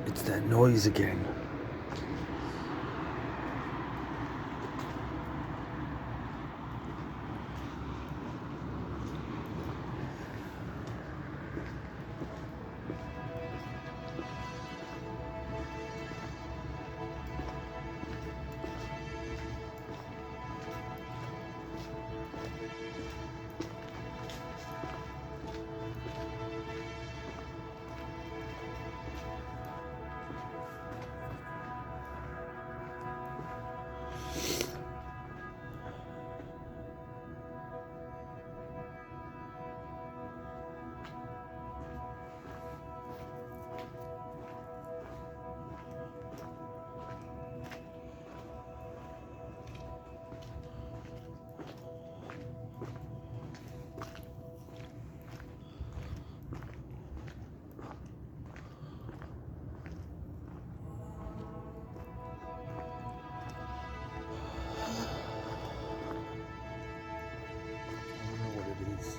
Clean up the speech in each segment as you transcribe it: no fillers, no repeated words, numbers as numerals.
It's that noise again. I don't know what it is.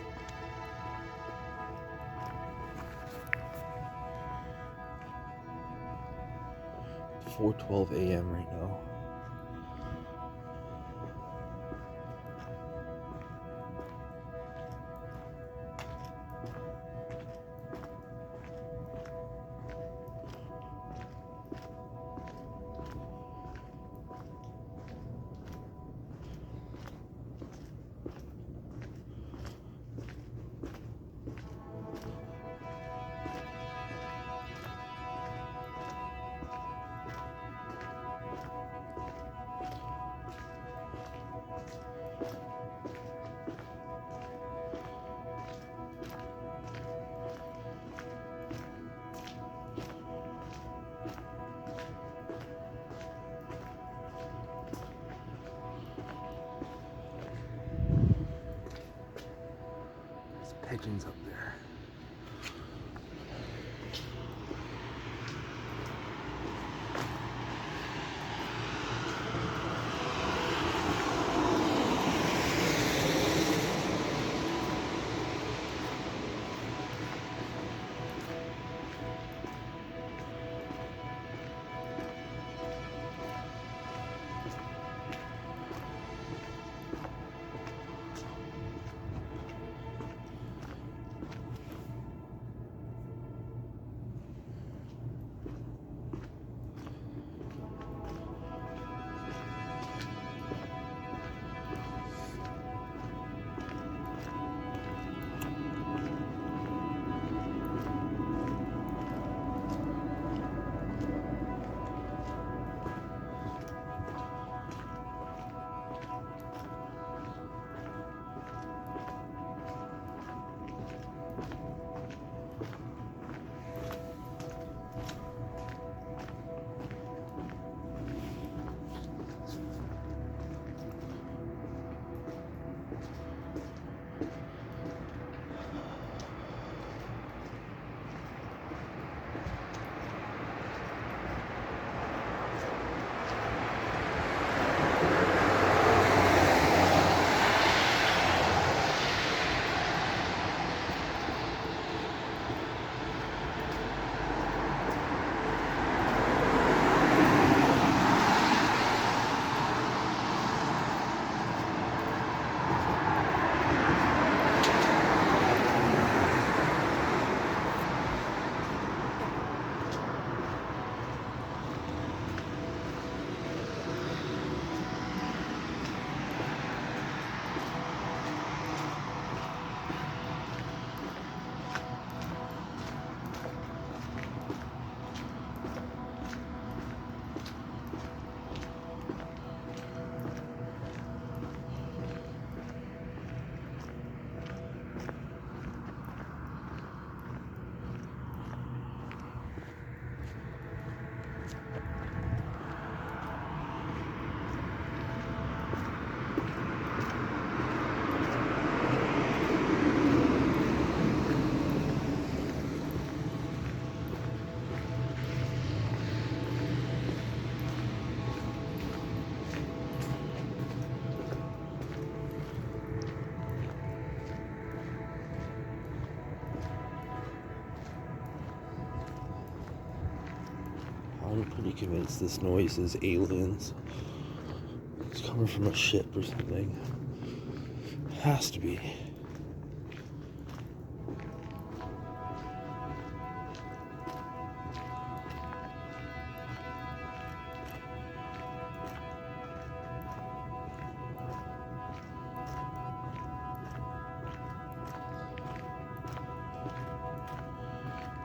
4:12 a.m. right now. There's pigeons up there. I'm pretty convinced this noise is aliens. It's coming from a ship or something. It has to be.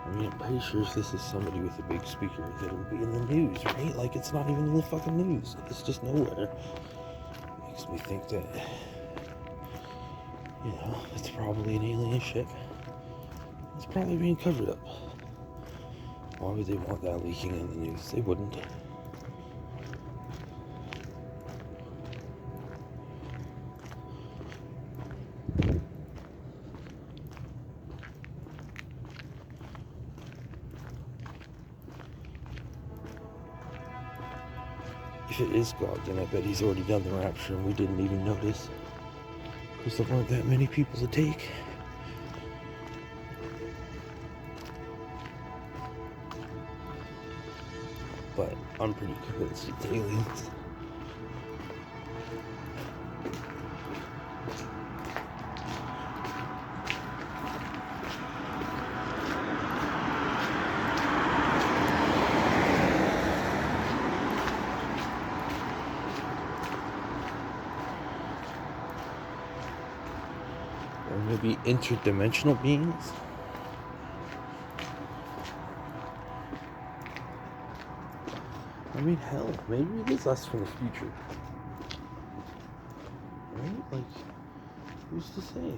I mean, I'm pretty sure if this is somebody with a big speaker, that it would be in the news, right? Like, it's not even in the fucking news. It's just nowhere. Makes me think that, you know, it's probably an alien ship. It's probably being covered up. Why would they want that leaking in the news? They wouldn't. If it is God, then I bet he's already done the rapture and we didn't even notice. Because there weren't that many people to take. But I'm pretty convinced it's aliens. Or maybe interdimensional beings? I mean, hell, maybe it is us from the future. Right? Like, who's to say?